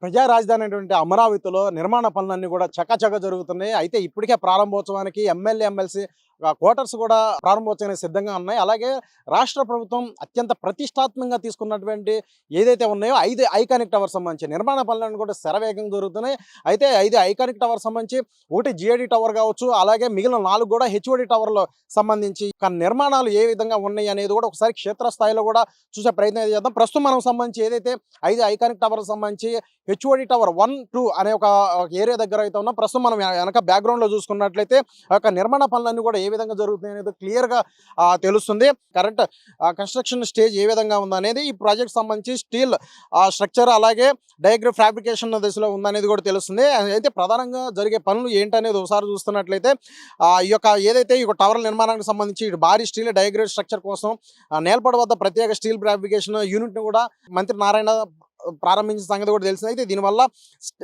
ప్రజా రాజధాని అయినటువంటి అమరావతిలో నిర్మాణ పనులన్నీ కూడా చకచక జరుగుతున్నాయి. అయితే ఇప్పటికే ప్రారంభోత్సవానికి ఎమ్మెల్యే, ఎమ్మెల్సీ క్వార్టర్స్ కూడా ప్రారంభోత్సవానికి సిద్ధంగా ఉన్నాయి. అలాగే రాష్ట్ర ప్రభుత్వం అత్యంత ప్రతిష్టాత్మకంగా తీసుకున్నటువంటి ఏదైతే ఉన్నాయో 5 ఐకానిక్ టవర్స్ సంబంధించి నిర్మాణ పనులన్నీ కూడా శరవేగంగా జరుగుతున్నాయి. అయితే 5 ఐకానిక్ టవర్స్ సంబంధించి ఒకటి జిఐడి టవర్ కావచ్చు, అలాగే మిగిలిన 4 కూడా హెచ్ఓడి టవర్లో సంబంధించి నిర్మాణాలు ఏ విధంగా ఉన్నాయి అనేది కూడా ఒకసారి క్షేత్రస్థాయిలో కూడా చూసే ప్రయత్నం చేద్దాం. ప్రస్తుతం మనం సంబంధించి ఏదైతే 5 ఐకానిక్ టవర్స్ సంబంధించి హెచ్ఓడి టవర్ 1, 2 అనే ఒక ఏరియా దగ్గర అయితే ఉన్నాం. ప్రస్తుతం మనం వెనక బ్యాక్గ్రౌండ్లో చూసుకున్నట్లయితే ఆ యొక్క నిర్మాణ పనులన్నీ కూడా ఏ విధంగా జరుగుతున్నాయి అనేది క్లియర్గా తెలుస్తుంది. కరెంట్ కన్స్ట్రక్షన్ స్టేజ్ ఏ విధంగా ఉందనేది ఈ ప్రాజెక్ట్ సంబంధించి స్టీల్ స్ట్రక్చర్ అలాగే డయాగ్రమ్ ఫ్యాబ్రికేషన్ దశలో ఉందనేది కూడా తెలుస్తుంది. అయితే ప్రధానంగా జరిగే పనులు ఏంటనేది ఒకసారి చూస్తున్నట్లయితే ఈ యొక్క ఏదైతే ఈ టవర్ నిర్మాణానికి సంబంధించి ఇటు భారీ స్టీల్ డయాగ్రమ్ స్ట్రక్చర్ కోసం నేల్పడ వద్ద ప్రత్యేక స్టీల్ ఫ్యాబ్రికేషన్ యూనిట్ని కూడా మంత్రి నారాయణ ప్రారంభించిన సంగతి కూడా తెలిసింది. అయితే దీనివల్ల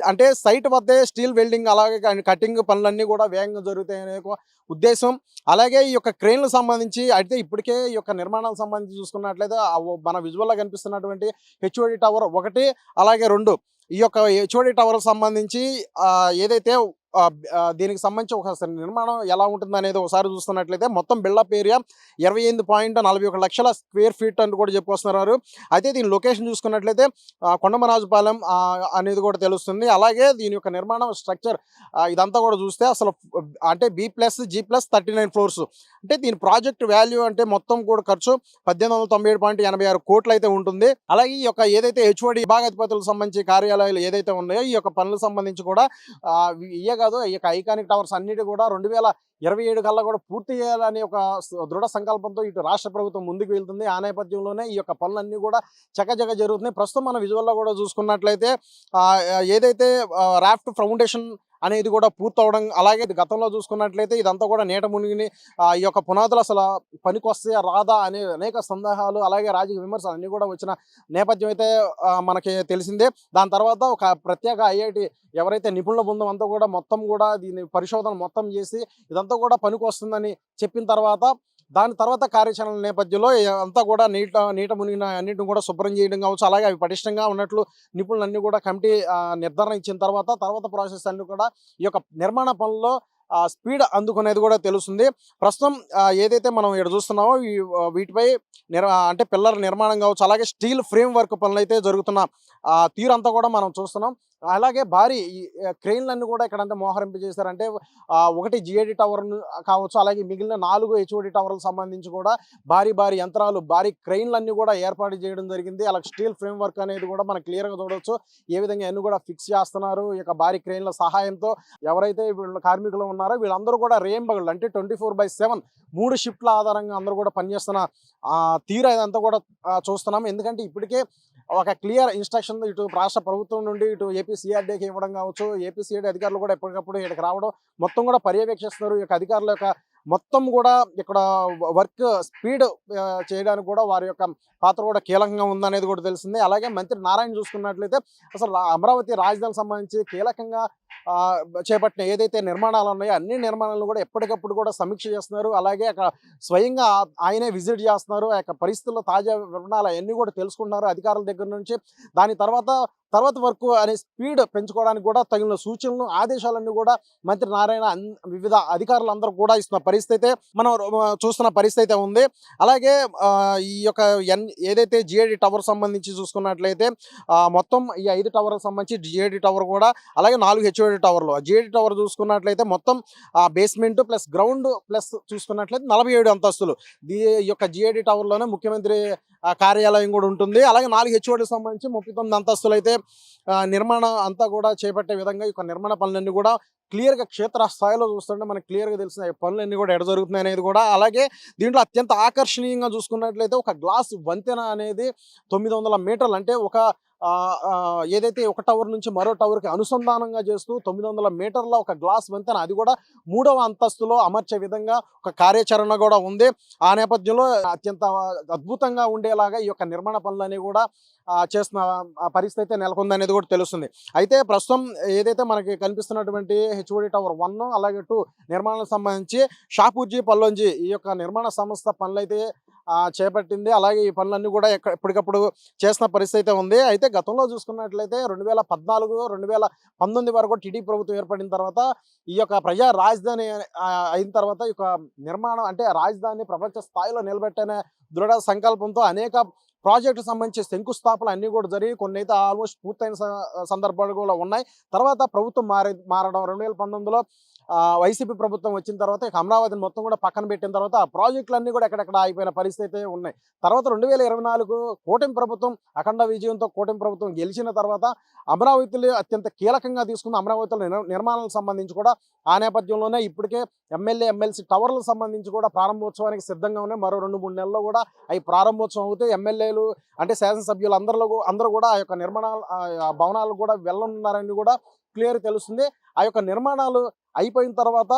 అంటే సైట్ వద్దే స్టీల్ వెల్డింగ్ అలాగే కటింగ్ పనులన్నీ కూడా వేగంగా జరుగుతాయనే ఒక ఉద్దేశం. అలాగే ఈ యొక్క క్రెయిన్లకు సంబంధించి అయితే ఇప్పటికే ఈ యొక్క నిర్మాణాలకు సంబంధించి చూసుకున్నట్లయితే మన విజువల్లో కనిపిస్తున్నటువంటి హెచ్ఓడి టవర్ 1 అలాగే 2 ఈ యొక్క హెచ్ఓడి టవర్కి సంబంధించి ఏదైతే దీనికి సంబంధించి ఒకసారి నిర్మాణం ఎలా ఉంటుంది అనేది ఒకసారి చూస్తున్నట్లయితే మొత్తం బిల్డప్ ఏరియా 28.41 లక్షల స్క్వేర్ ఫీట్ అని కూడా చెప్పుకొస్తున్నారు. అయితే దీని లొకేషన్ చూసుకున్నట్లయితే కొండమరాజుపాలెం అనేది కూడా తెలుస్తుంది. అలాగే దీని యొక్క నిర్మాణం స్ట్రక్చర్ ఇదంతా కూడా చూస్తే అసలు అంటే B+G+39 ఫ్లోర్స్ అంటే దీని ప్రాజెక్ట్ వాల్యూ అంటే మొత్తం కూడా ఖర్చు 1897.86 కోట్లు అయితే ఉంటుంది. అలాగే ఈ యొక్క ఏదైతే హెచ్ఓడి విభాగాధిపతులకు సంబంధించి కార్యాలయాలు ఏదైతే ఉన్నాయో ఈ యొక్క పనులకు సంబంధించి కూడా ఇయే కాదు ఈ యొక్క ఐకానిక్ టవర్స్ అన్నిటి కూడా 2027 కల్లా కూడా పూర్తి చేయాలని ఒక దృఢ సంకల్పంతో ఇటు రాష్ట్ర ప్రభుత్వం ముందుకు వెళ్తుంది. ఆ నేపథ్యంలోనే ఈ యొక్క పనులన్నీ కూడా చకచక జరుగుతున్నాయి. ప్రస్తుతం మన విజువల్లో కూడా చూసుకున్నట్లయితే ఏదైతే రాఫ్ట్ ఫౌండేషన్ అనేది కూడా పూర్తవడం అలాగే గతంలో చూసుకున్నట్లయితే ఇదంతా కూడా నీట మునిగిని ఈ యొక్క పునాదులు అసలు పనికొస్తే రాదా అనే అనేక సందేహాలు అలాగే రాజకీయ విమర్శలు అన్నీ కూడా వచ్చిన నేపథ్యం అయితే మనకి తెలిసిందే. దాని తర్వాత ఒక ప్రత్యేక ఐఐటి ఎవరైతే నిపుణుల బృందం అంతా కూడా మొత్తం కూడా దీని పరిశోధన మొత్తం చేసి ఇదంతా కూడా పనికొస్తుందని చెప్పిన తర్వాత దాని తర్వాత కార్యాచరణ నేపథ్యంలో అంతా కూడా నీట మునిగిన అన్నింటిని కూడా శుభ్రం చేయడం కావచ్చు అలాగే అవి పటిష్టంగా ఉన్నట్లు నిపుణులన్నీ కూడా కమిటీ నిర్ధారణ ఇచ్చిన తర్వాత ప్రాసెస్ అన్ని కూడా ఈ యొక్క నిర్మాణ పనుల్లో స్పీడ్ అందుకునేది కూడా తెలుస్తుంది. ప్రస్తుతం ఏదైతే మనం ఇక్కడ చూస్తున్నామో వీటిపై అంటే పిల్లర్ నిర్మాణం కావచ్చు అలాగే స్టీల్ ఫ్రేమ్ వర్క్ పనులు అయితే జరుగుతున్న తీరంతా కూడా మనం చూస్తున్నాం. అలాగే భారీ క్రెయిన్లన్నీ కూడా ఇక్కడ అంతా మోహరింపజేశారంటే ఒకటి జిఐడి టవర్ కావచ్చు అలాగే మిగిలిన 4 హెచ్ఓడి టవర్లకు సంబంధించి కూడా భారీ యంత్రాలు భారీ క్రెయిన్లన్నీ కూడా ఏర్పాటు చేయడం జరిగింది. అలాగే స్టీల్ ఫ్రేమ్ వర్క్ అనేది కూడా మనం క్లియర్గా చూడవచ్చు ఏ విధంగా అన్ని కూడా ఫిక్స్ చేస్తున్నారు. ఈ యొక్క భారీ క్రెయిన్ల సహాయంతో ఎవరైతే వీళ్ళు కార్మికులు ఉన్నారో వీళ్ళందరూ కూడా రేయింబగళ్ళు అంటే 24/7 3 షిఫ్ట్ల ఆధారంగా అందరూ కూడా పనిచేస్తున్న తీరు ఇదంతా కూడా చూస్తున్నాం. ఎందుకంటే ఇప్పటికే ఒక క్లియర్ ఇన్స్ట్రక్షన్ ఇటు రాష్ట్ర ప్రభుత్వం నుండి ఇటు ఏపీ సిఆర్డీకి ఇవ్వడం కావచ్చు ఏపీ సిఆర్డీ అధికారులు కూడా ఎప్పటికప్పుడు ఇక్కడికి రావడం మొత్తం కూడా పర్యవేక్షిస్తున్నారు. ఈ యొక్క అధికారుల యొక్క మొత్తం కూడా ఇక్కడ వర్క్ స్పీడ్ చేయడానికి కూడా వారి యొక్క పాత్ర కూడా కీలకంగా ఉందనేది కూడా తెలిసింది. అలాగే మంత్రి నారాయణ చూసుకున్నట్లయితే అసలు అమరావతి రాజధానికి సంబంధించి కీలకంగా చేపట్టిన ఏదైతే నిర్మాణాలు ఉన్నాయో అన్ని నిర్మాణాలను కూడా ఎప్పటికప్పుడు కూడా సమీక్ష చేస్తున్నారు. అలాగే అక్కడ స్వయంగా ఆయనే విజిట్ చేస్తున్నారు. ఆ యొక్క పరిస్థితుల్లో తాజా వివరణాలు అవన్నీ కూడా తెలుసుకుంటున్నారు అధికారుల దగ్గర నుంచి. దాని తర్వాత వరకు అనే స్పీడ్ పెంచుకోవడానికి కూడా తగిన సూచనలు ఆదేశాలన్నీ కూడా మంత్రి నారాయణ వివిధ అధికారులందరూ కూడా ఇస్తున్న పరిస్థితి మనం చూస్తున్న పరిస్థితి ఉంది. అలాగే ఈ యొక్క ఏదైతే జిఐడి టవర్ సంబంధించి చూసుకున్నట్లయితే మొత్తం ఈ 5 టవర్లకు సంబంధించి జిఐడి టవర్ కూడా అలాగే 4 హెచ్ఓడి టవర్లు జిఐడి టవర్ చూసుకున్నట్లయితే మొత్తం బేస్మెంట్ ప్లస్ గ్రౌండ్ ప్లస్ చూసుకున్నట్లయితే 47 అంతస్తులు ఈ యొక్క జిఐడి టవర్లోనే ముఖ్యమంత్రి కార్యాలయం కూడా ఉంటుంది. అలాగే 4 హెచ్ఓడికి సంబంధించి 39 అంతస్తులు అయితే నిర్మాణం అంతా కూడా చేపట్టే విధంగా ఈ నిర్మాణ పనులన్నీ కూడా క్లియర్గా క్షేత్ర స్థాయిలో చూస్తుంటే మనకు క్లియర్గా తెలిసిన పనులన్నీ కూడా ఎడ జరుగుతున్నాయి అనేది కూడా. అలాగే దీంట్లో అత్యంత ఆకర్షణీయంగా చూసుకున్నట్లయితే ఒక గ్లాస్ వంతెన అనేది 900 మీటర్లు అంటే ఒక ఏదైతే ఒక టవర్ నుంచి మరో టవర్కి అనుసంధానంగా చేస్తూ 900 మీటర్ల ఒక గ్లాస్ వంతెన అది కూడా 3వ అంతస్తులో అమర్చే విధంగా ఒక కార్యాచరణ కూడా ఉంది. ఆ నేపథ్యంలో అత్యంత అద్భుతంగా ఉండేలాగా ఈ యొక్క నిర్మాణ పనులన్నీ కూడా చేస్తున్న పరిస్థితి నెలకొందనేది కూడా తెలుస్తుంది. అయితే ప్రస్తుతం ఏదైతే మనకి కనిపిస్తున్నటువంటి హెచ్ఓడి టవర్ 1 అలాగే 2 నిర్మాణాలకు సంబంధించి షాపూర్జీ పల్లోంజీ ఈ యొక్క నిర్మాణ సంస్థ పనులైతే చేపట్టింది. అలాగే ఈ పనులన్నీ కూడా ఎప్పటికప్పుడు చేస్తున్న పరిస్థితి అయితే ఉంది. అయితే గతంలో చూసుకున్నట్లయితే 2014, 2019 వరకు టీడీపీ ప్రభుత్వం ఏర్పడిన తర్వాత ఈ యొక్క ప్రజా రాజధాని అయిన తర్వాత ఈ యొక్క నిర్మాణం అంటే రాజధానిని ప్రపంచ స్థాయిలో నిలబెట్టనే దృఢ సంకల్పంతో అనేక ప్రాజెక్టులకు సంబంధించి శంకుస్థాపనలు అన్నీ కూడా జరిగి కొన్నైతే ఆల్మోస్ట్ పూర్తయిన సందర్భాలు కూడా ఉన్నాయి. తర్వాత ప్రభుత్వం మారడం 2019లో వైసీపీ ప్రభుత్వం వచ్చిన తర్వాత ఇక అమరావతిని మొత్తం కూడా పక్కన పెట్టిన తర్వాత ఆ ప్రాజెక్టులన్నీ కూడా ఎక్కడెక్కడ ఆగిపోయిన పరిస్థితి ఉన్నాయి. తర్వాత 2024 కూటమి ప్రభుత్వం అఖండ విజయంతో కూటమి ప్రభుత్వం గెలిచిన తర్వాత అమరావతిలో అత్యంత కీలకంగా తీసుకున్న అమరావతిలో నిర్మాణాలకు సంబంధించి కూడా ఆ నేపథ్యంలోనే ఇప్పటికే ఎమ్మెల్యే ఎమ్మెల్సీ టవర్లకు సంబంధించి కూడా ప్రారంభోత్సవానికి సిద్ధంగా ఉన్నాయి. మరో 2-3 నెలల్లో కూడా అవి ప్రారంభోత్సవం అవుతాయి. ఎమ్మెల్యేలు అంటే శాసనసభ్యులు అందరూ కూడా ఆ యొక్క నిర్మాణాలు భవనాలు కూడా వెళ్ళనున్నారని కూడా క్లియర్ తెలుస్తుంది. ఆ యొక్క నిర్మాణాలు అయిపోయిన తర్వాత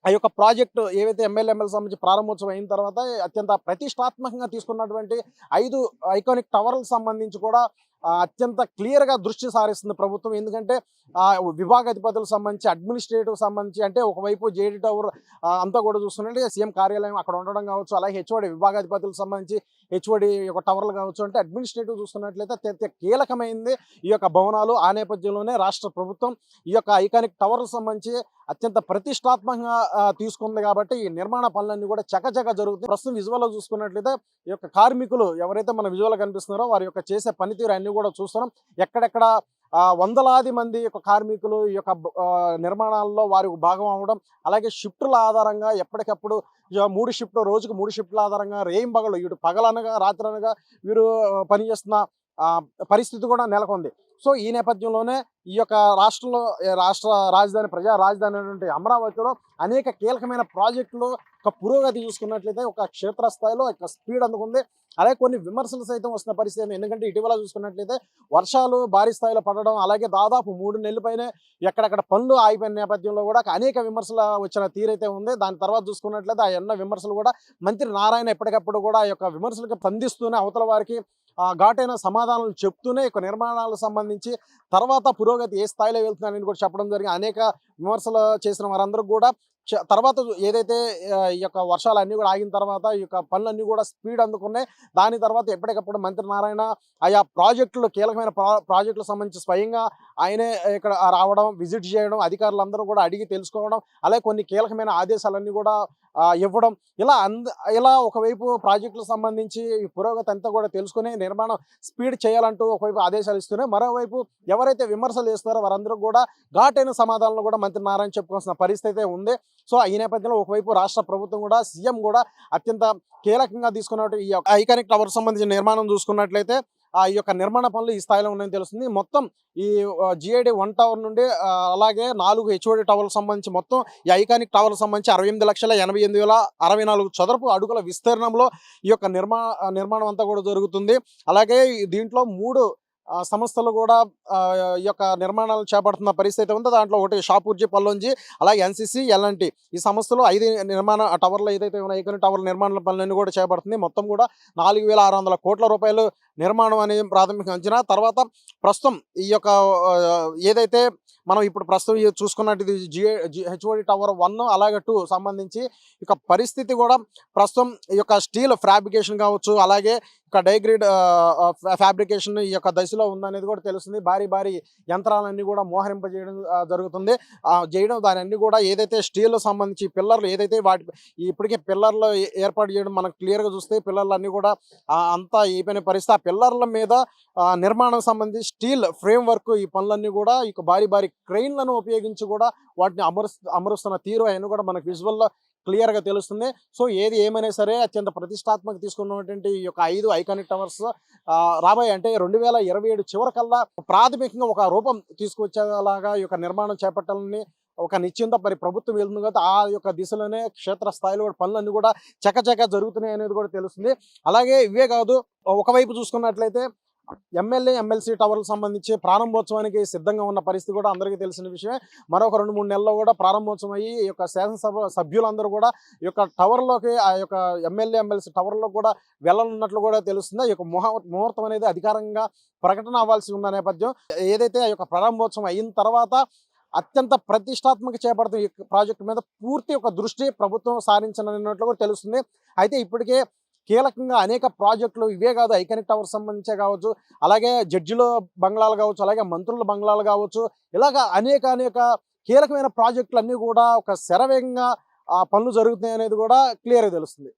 ఆ యొక్క ప్రాజెక్టు ఏవైతే ఎమ్మెల్యే సంబంధించి ప్రారంభోత్సవం అయిన తర్వాత అత్యంత ప్రతిష్టాత్మకంగా తీసుకున్నటువంటి 5 ఐకానిక్ టవర్లకు సంబంధించి కూడా అత్యంత క్లియర్గా దృష్టి సారిస్తుంది ప్రభుత్వం. ఎందుకంటే విభాగాధిపతులకు సంబంధించి అడ్మినిస్ట్రేటివ్ సంబంధించి అంటే ఒకవైపు జేడీ టవర్ అంతా కూడా చూస్తున్నట్టే సీఎం కార్యాలయం అక్కడ ఉండడం కావచ్చు, అలాగే హెచ్ఓడి విభాగాధిపతులకు సంబంధించి హెచ్ఓడి యొక్క టవర్లు కావచ్చు, అంటే అడ్మినిస్ట్రేటివ్ చూస్తున్నట్లయితే అత్యంత కీలకమైంది ఈ యొక్క భవనాలు. ఆ నేపథ్యంలోనే రాష్ట్ర ప్రభుత్వం ఈ యొక్క ఐకానిక్ టవర్లకు సంబంధించి అత్యంత ప్రతిష్టాత్మకంగా తీసుకుంది కాబట్టి ఈ నిర్మాణ పనులన్నీ కూడా చకచక జరుగుతాయి. ప్రస్తుతం విజువల్లో చూసుకున్నట్లయితే ఈ యొక్క కార్మికులు ఎవరైతే మన విజువల్లో కనిపిస్తున్నారో వారి యొక్క చేసే పనితీరు అన్ని కూడా చూస్తున్నాం. ఎక్కడెక్కడ వందలాది మంది యొక్క కార్మికులు ఈ యొక్క నిర్మాణాల్లో వారి భాగం అవ్వడం, అలాగే షిఫ్టుల ఆధారంగా ఎప్పటికప్పుడు 3 షిఫ్ట్లు రోజుకు 3 షిఫ్ట్ల ఆధారంగా రేయింబగళ్ళు ఇటు పగలనగా రాత్రి అనగా వీరు పనిచేస్తున్న పరిస్థితి కూడా నెలకొంది. సో ఈ నేపథ్యంలోనే ఈ యొక్క రాష్ట్ర రాజధాని ప్రజా రాజధాని అయినటువంటి అమరావతిలో అనేక కీలకమైన ప్రాజెక్టులు ఒక పురోగతి చూసుకున్నట్లయితే ఒక క్షేత్రస్థాయిలో ఒక స్పీడ్ అందుకుంది. అలాగే కొన్ని విమర్శలు సైతం వస్తున్న పరిస్థితి. ఎందుకంటే ఇటీవల చూసుకున్నట్లయితే వర్షాలు భారీ స్థాయిలో పడడం, అలాగే దాదాపు 3 నెలల పైనే ఎక్కడెక్కడ పనులు ఆగిపోయిన నేపథ్యంలో కూడా అనేక విమర్శలు వచ్చిన తీరైతే ఉంది. దాని తర్వాత చూసుకున్నట్లయితే ఆ ఎన్న విమర్శలు కూడా మంత్రి నారాయణ ఎప్పటికప్పుడు కూడా ఆ యొక్క విమర్శలకు స్పందిస్తూనే అవతల వారికి ఘాటైన సమాధానాలు చెప్తూనే ఈ నిర్మాణాలకు సంబంధించి తర్వాత పురోగతి ఏ స్థాయిలో వెళ్తుందని కూడా చెప్పడం జరిగింది. అనేక విమర్శలు చేసిన వారందరూ కూడా తర్వాత ఏదైతే ఈ యొక్క వర్షాలు అన్నీ కూడా ఆగిన తర్వాత ఈ యొక్క పనులన్నీ కూడా స్పీడ్ అందుకున్నాయి. దాని తర్వాత ఎప్పటికప్పుడు మంత్రి నారాయణ ఆయా ప్రాజెక్టులు కీలకమైన ప్రాజెక్టులకు సంబంధించి స్వయంగా ఆయనే ఇక్కడ రావడం, విజిట్ చేయడం, అధికారులందరూ కూడా అడిగి తెలుసుకోవడం, అలాగే కొన్ని కీలకమైన ఆదేశాలన్నీ కూడా ఇవ్వడం, ఇలా ఒకవైపు ప్రాజెక్టులకు సంబంధించి పురోగతి అంతా కూడా తెలుసుకుని నిర్మాణం స్పీడ్ చేయాలంటూ ఒకవైపు ఆదేశాలు ఇస్తూనే మరోవైపు ఎవరైతే విమర్శలు చేస్తారో వారందరూ కూడా ఘాటైన సమాధానాలు కూడా మంత్రి నారాయణ చెప్పుకోవాల్సిన పరిస్థితి ఉంది. సో ఈ నేపథ్యంలో ఒకవైపు రాష్ట్ర ప్రభుత్వం కూడా సీఎం కూడా అత్యంత కీలకంగా తీసుకున్నట్టు ఈ ఐకానిక్ టవర్ సంబంధించిన నిర్మాణం చూసుకున్నట్లయితే ఈ యొక్క నిర్మాణ పనులు ఈ స్థాయిలో ఉన్నాయని తెలుస్తుంది. మొత్తం ఈ జిఐడి 1 టవర్ నుండి అలాగే 4 హెచ్ఓడి టవర్లకు సంబంధించి మొత్తం ఈ ఐకానిక్ టవర్లకు సంబంధించి 68,88,064 చదరపు అడుగుల విస్తీర్ణంలో ఈ యొక్క నిర్మాణం అంతా కూడా జరుగుతుంది. అలాగే దీంట్లో 3 సంస్థలు కూడా ఈ యొక్క నిర్మాణాలు చేపడుతున్న పరిస్థితి ఉంది. దాంట్లో ఒకటి షాపూర్జీ, పల్లోంజీ, అలాగే ఎన్సీసీ, ఎల్ఎన్టీ ఈ సంస్థలు 5 నిర్మాణ టవర్లు ఏదైతే ఉన్నాయి ఐకానిక్ టవర్ల నిర్మాణ పనులన్నీ కూడా చేపడుతుంది. మొత్తం కూడా 4,600 కోట్ల రూపాయలు నిర్మాణం అనేది ప్రాథమిక అంచనా. తర్వాత ప్రస్తుతం ఈ యొక్క ఏదైతే మనం ఇప్పుడు ప్రస్తుతం చూసుకున్నట్టు హెచ్ఓడి టవర్ 1 అలాగే 2 సంబంధించి ఇక పరిస్థితి కూడా ప్రస్తుతం ఈ యొక్క స్టీల్ ఫ్యాబ్రికేషన్ కావచ్చు, అలాగే ఇక డైగ్రేడ్ ఫ్యాబ్రికేషన్ ఈ యొక్క దశలో ఉందనేది కూడా తెలుస్తుంది. భారీ యంత్రాలన్నీ కూడా మోహరింపజేయడం జరుగుతుంది. దాని అన్ని కూడా ఏదైతే స్టీల్ సంబంధించి పిల్లర్లు ఏదైతే ఇప్పటికే పిల్లర్లు ఏర్పాటు చేయడం మనకు క్లియర్గా చూస్తే పిల్లర్లు అన్నీ కూడా అంతా అయిపోయిన పరిస్థితి. ఆ పిల్లర్ల మీద నిర్మాణం సంబంధించి స్టీల్ ఫ్రేమ్ వర్క్ ఈ పనులన్నీ కూడా ఇక భారీ క్రెయిన్లను ఉపయోగించి కూడా వాటిని అమరుస్తున్న తీరు అయినా కూడా మనకు విజువల్లో క్లియర్గా తెలుస్తుంది. సో ఏది ఏమైనా సరే అత్యంత ప్రతిష్టాత్మక తీసుకున్నటువంటి ఈ యొక్క 5 ఐకానిక్ టవర్స్ రాబోయే అంటే 2027 చివరికల్లా ప్రాథమికంగా ఒక రూపం తీసుకొచ్చేలాగా ఈ యొక్క నిర్మాణం చేపట్టాలని ఒక నిశ్చింత ప్రభుత్వం వెళ్తుంది కదా, ఆ యొక్క దిశలోనే క్షేత్రస్థాయిలో పనులన్నీ కూడా చకచక జరుగుతున్నాయి అనేది కూడా తెలుస్తుంది. అలాగే ఇవే కాదు, ఒకవైపు చూసుకున్నట్లయితే ఎమ్మెల్యే ఎమ్మెల్సీ టవర్లకు సంబంధించి ప్రారంభోత్సవానికి సిద్ధంగా ఉన్న పరిస్థితి కూడా అందరికీ తెలిసిన విషయమే. మరొక 2-3 నెలల్లో కూడా ప్రారంభోత్సవం అయ్యి ఈ యొక్క శాసనసభ సభ్యులందరూ కూడా ఈ యొక్క టవర్లోకి ఆ యొక్క ఎమ్మెల్యే ఎమ్మెల్సీ టవర్లో కూడా వెళ్ళనున్నట్లు కూడా తెలుస్తుంది. ఈ యొక్క ముహూర్తం అనేది అధికారికంగా ప్రకటన అవ్వాల్సి ఉన్న నేపథ్యం ఏదైతే ఆ యొక్క ప్రారంభోత్సవం అయిన తర్వాత అత్యంత ప్రతిష్టాత్మక చేపడుతున్న ఈ ప్రాజెక్టు మీద పూర్తి ఒక దృష్టి ప్రభుత్వం సారించనున్నట్లు కూడా తెలుస్తుంది. అయితే ఇప్పటికే కీలకంగా అనేక ప్రాజెక్టులు ఇవే కాదు, ఐకానిక్ టవర్ సంబంధించే కావచ్చు, అలాగే జడ్జిల బంగ్లాలు కావచ్చు, అలాగే మంత్రుల బంగ్లాలు కావచ్చు, ఇలాగ అనేక కీలకమైన ప్రాజెక్టులు అన్నీ కూడా ఒక శరవేగంగా పనులు జరుగుతున్నాయి అనేది కూడా క్లియర్గా తెలుస్తుంది.